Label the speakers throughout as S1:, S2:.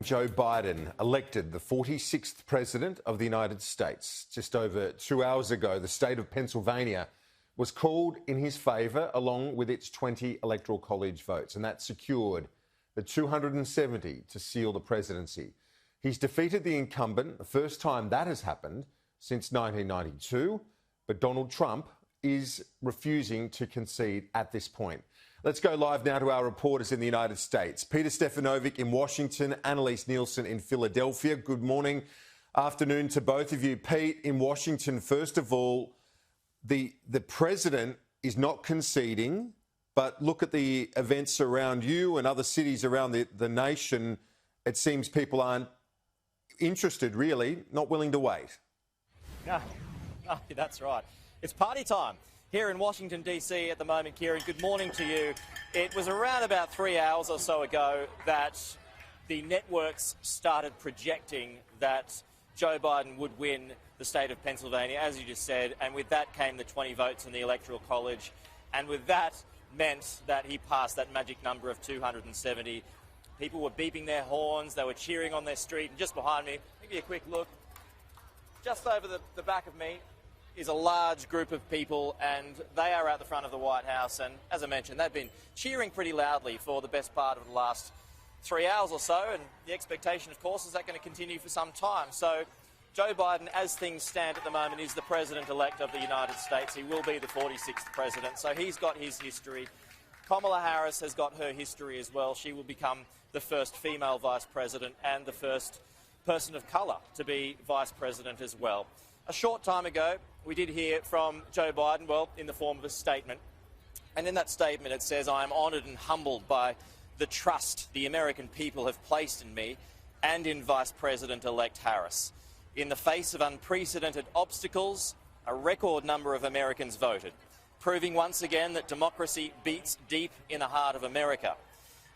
S1: Joe Biden elected the 46th President of the United States. Just over 2 hours ago, the state of Pennsylvania was called in his favour along with its 20 electoral college votes, and that secured the 270 to seal the presidency. He's defeated the incumbent, the first time that has happened since 1992, but Donald Trump is refusing to concede at this point. Let's go live now to our reporters in the United States. Peter Stefanovic in Washington, Annalise Nielsen in Philadelphia. Good morning, afternoon to both of you. Pete, in Washington, first of all, the president is not conceding, but look at the events around you and other cities around the nation. It seems people aren't interested, really, not willing to wait.
S2: No, that's right. It's party time here in Washington, D.C. at the moment, Kieran. Good morning to you. It was around about 3 hours or so ago that the networks started projecting that Joe Biden would win the state of Pennsylvania, as you just said, and with that came the 20 votes in the Electoral College, and with that meant that he passed that magic number of 270. People were beeping their horns, they were cheering on their street, and just behind me, give you a quick look, just over the back of me is a large group of people, and they are at the front of the White House, and as I mentioned, they've been cheering pretty loudly for the best part of the last 3 hours or so, and the expectation, of course, is that going to continue for some time. So Joe Biden, as things stand at the moment, is the president-elect of the United States. He will be the 46th president, so he's got his history. Kamala Harris has got her history as well. She will become the first female vice president and the first person of colour to be vice president as well. A short time ago, we did hear from Joe Biden, well, in the form of a statement. And in that statement, it says, "I am honoured and humbled by the trust the American people have placed in me and in Vice President-elect Harris. In the face of unprecedented obstacles, a record number of Americans voted, proving once again that democracy beats deep in the heart of America.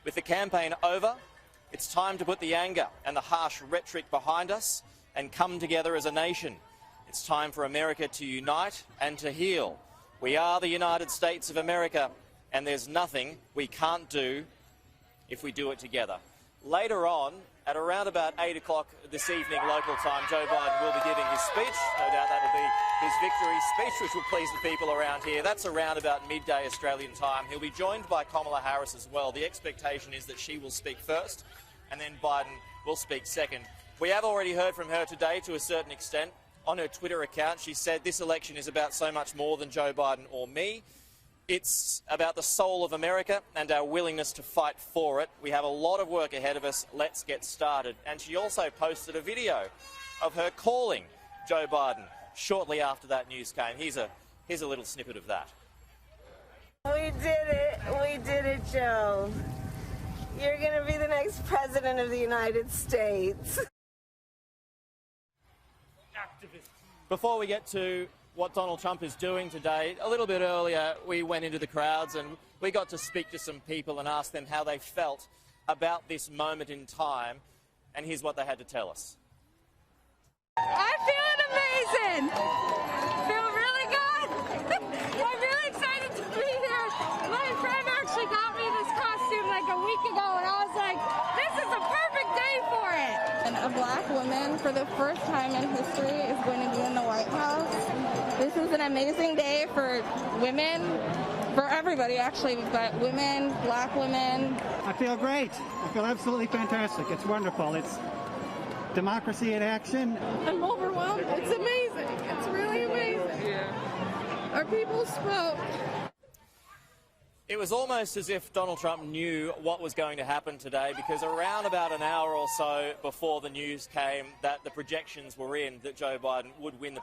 S2: With the campaign over, it's time to put the anger and the harsh rhetoric behind us and come together as a nation. It's time for America to unite and to heal. We are the United States of America, and there's nothing we can't do if we do it together." Later on, at around about 8 o'clock this evening, local time, Joe Biden will be giving his speech. No doubt that will be his victory speech, which will please the people around here. That's around about midday Australian time. He'll be joined by Kamala Harris as well. The expectation is that she will speak first, and then Biden will speak second. We have already heard from her today to a certain extent. On her Twitter account, she said, "This election is about so much more than Joe Biden or me. It's about the soul of America and our willingness to fight for it. We have a lot of work ahead of us. Let's get started." And she also posted a video of her calling Joe Biden shortly after that news came. Here's a little snippet of that.
S3: "We did it. We did it, Joe. You're going to be the next president of the United States."
S2: Before we get to what Donald Trump is doing today, a little bit earlier we went into the crowds and we got to speak to some people and ask them how they felt about this moment in time, and here's what they had to tell us.
S4: I'm feeling amazing. Feel really good. I'm really excited to be here. My friend actually got me this costume like a week ago, and I was like, this is a perfect day for it.
S5: And a black woman, for the first time in history, is going to be in the White House. This is an amazing day for women, for everybody actually, but women, black women.
S6: I feel great. I feel absolutely fantastic. It's wonderful. It's democracy in action.
S5: I'm overwhelmed. It's amazing. It's really amazing. Yeah. Our people spoke.
S2: It was almost as if Donald Trump knew what was going to happen today, because around about an hour or so before the news came that the projections were in that Joe Biden would win the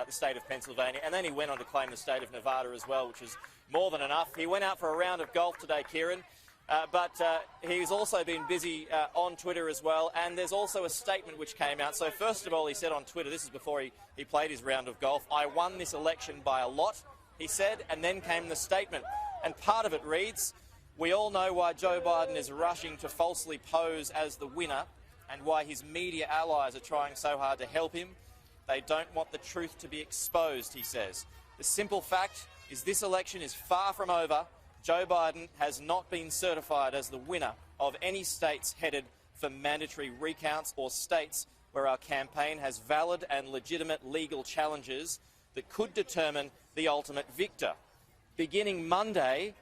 S2: state of Pennsylvania, and then he went on to claim the state of Nevada as well, which is more than enough. He went out for a round of golf today, Kieran, but he's also been busy on Twitter as well, and there's also a statement which came out. So first of all, he said on Twitter, this is before he played his round of golf, "I won this election by a lot," he said, and then came the statement. And part of it reads, "We all know why Joe Biden is rushing to falsely pose as the winner and why his media allies are trying so hard to help him. They don't want the truth to be exposed," he says. "The simple fact is this election is far from over. Joe Biden has not been certified as the winner of any states headed for mandatory recounts or states where our campaign has valid and legitimate legal challenges that could determine the ultimate victor. Beginning Monday,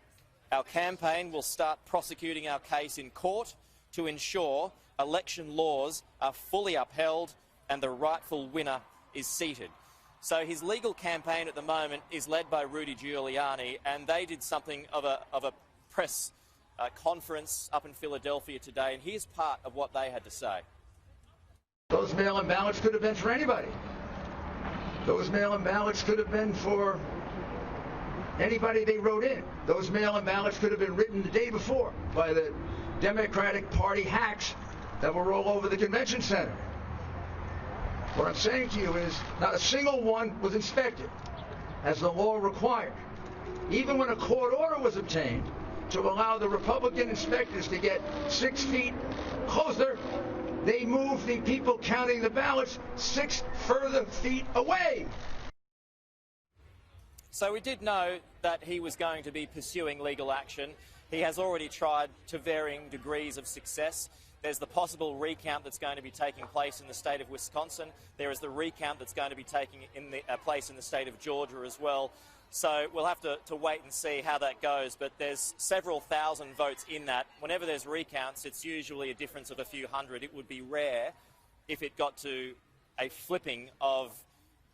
S2: our campaign will start prosecuting our case in court to ensure election laws are fully upheld and the rightful winner is seated. So his legal campaign at the moment is led by Rudy Giuliani, and they did something of a press conference up in Philadelphia today, and here's part of what they had to say.
S7: Those mail-in ballots could have been for anybody. Those mail-in ballots could have been for anybody they wrote in. Those mail-in ballots could have been written the day before by the Democratic Party hacks that will roll over the convention center. What I'm saying to you is not a single one was inspected as the law required. Even when a court order was obtained to allow the Republican inspectors to get 6 feet closer, they moved the people counting the ballots 6 further feet away.
S2: So we did know that he was going to be pursuing legal action. He has already tried to varying degrees of success. There's the possible recount that's going to be taking place in the state of Wisconsin. There is the recount that's going to be taking place in the state of Georgia as well. So we'll have to wait and see how that goes. But there's several thousand votes in that. Whenever there's recounts, it's usually a difference of a few hundred. It would be rare if it got to a flipping of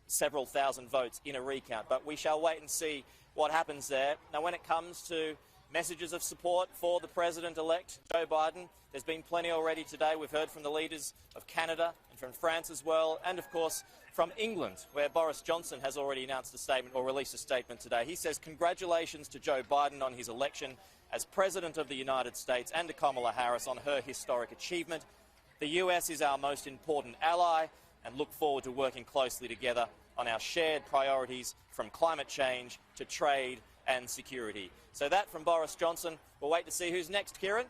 S2: several thousand votes in a recount. But we shall wait and see what happens there. Now, when it comes to messages of support for the President-elect, Joe Biden, there's been plenty already today. We've heard from the leaders of Canada and from France as well, and of course from England, where Boris Johnson has already announced a statement or released a statement today. He says congratulations to Joe Biden on his election as President of the United States and to Kamala Harris on her historic achievement. The US is our most important ally and look forward to working closely together on our shared priorities from climate change to trade and security. So that from Boris Johnson. We'll wait to see who's next, Kieran.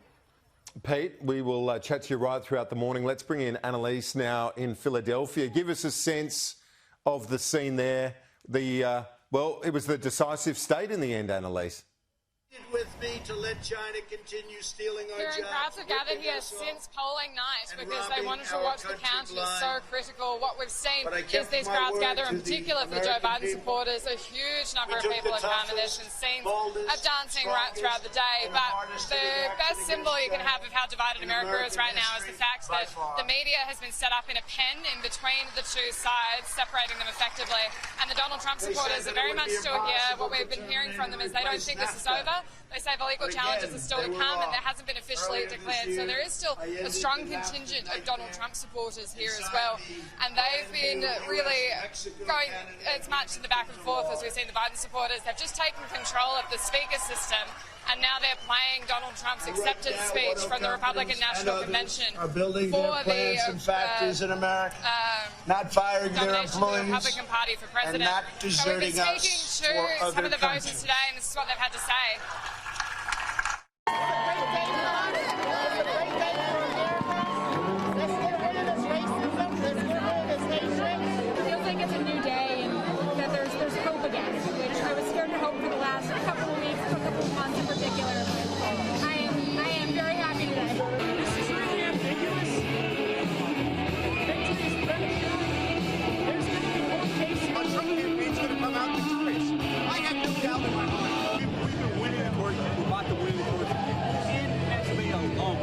S1: Pete, we will chat to you right throughout the morning. Let's bring in Annalise now in Philadelphia. Give us a sense of the scene there. Well, it was the decisive state in the end, Annalise.
S8: With me to let China continue stealing our jobs.
S4: Crowds have gathered here since polling night because they wanted to watch the count. It's so critical. What we've seen is these crowds gather, in particular for Joe Biden supporters. A huge number of people have come, and there's been scenes of dancing right throughout the day. But the best symbol you can have of how divided America is right now is the fact that the media has been set up in a pen in between the two sides, separating them effectively. And the Donald Trump supporters are very much still here. What we've been hearing from them is they don't think this is over. They say the legal challenges are still to come, and that hasn't been officially declared. So there is still a strong contingent of Donald Trump supporters here as well. And they've been really going as much in the back and forth as we've seen the Biden supporters. They've just taken control of the speaker system, and now they're playing Donald Trump's acceptance speech from the Republican National Convention
S8: are building their plants and factories in America, not firing their employees,
S4: the Republican Party for president.
S8: And not deserting
S4: so we've been speaking to some of the voters today, and this is what they've had to say.
S9: Feels like it's a new day and that there's hope again, which I was scared to hope for the last couple of weeks, a couple of months in particular. I am very happy today.
S8: This is really ambiguous. Victory is premature. There's going to be more cases. Our Trump campaign's going to come out victorious. I have no doubt in my mind. We've been winning for you. We're about to win for you. In Pennsylvania alone.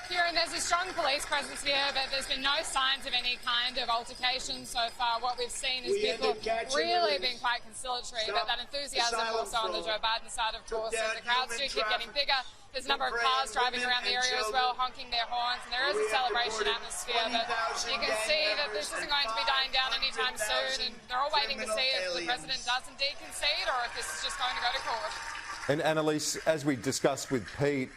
S4: Kieran, there's a strong police presence here, but there's been no signs of any kind of altercation so far. What we've seen is people really being quite conciliatory, but that enthusiasm also on the Joe Biden side, of course, and the crowds do keep getting bigger. There's a number of cars driving around the area as well, honking their horns, and there is a celebration atmosphere, but you can see that this isn't going to be dying down anytime soon, and they're all waiting to see if the president does indeed concede or if this is just going to go to court.
S1: And Annalise, as we discussed with Pete,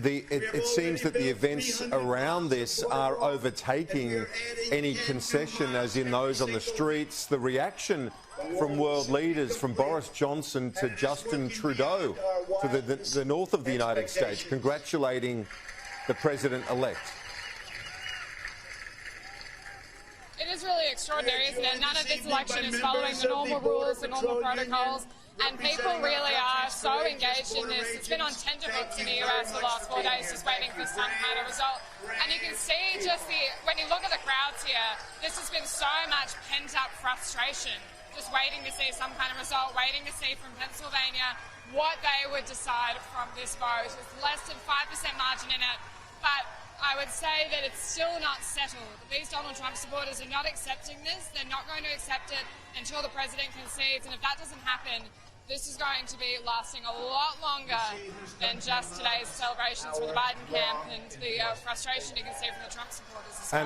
S1: it seems that the events around this are overtaking any concession, as in those on the streets. The reaction from world leaders, from Boris Johnson to Justin Trudeau, to the north of the United States, congratulating the president-elect.
S4: It is really extraordinary, isn't it? None of this election is following the normal rules, the normal protocols.
S9: And people really are so engaged in this. It's been on tenterhooks in the US for the last 4 days, just waiting for some kind of result. And you can see just when you look at the crowds here, this has been so much pent-up frustration, just waiting to see some kind of result, waiting to see from Pennsylvania what they would decide from this vote. It's less than 5% margin in it, but I would say that it's still not settled. These Donald Trump supporters are not accepting this. They're not going to accept it until the president concedes, and if that doesn't happen, this is going to be lasting a lot longer than just today's celebrations for the Biden camp and the frustration you can see from the Trump supporters as well.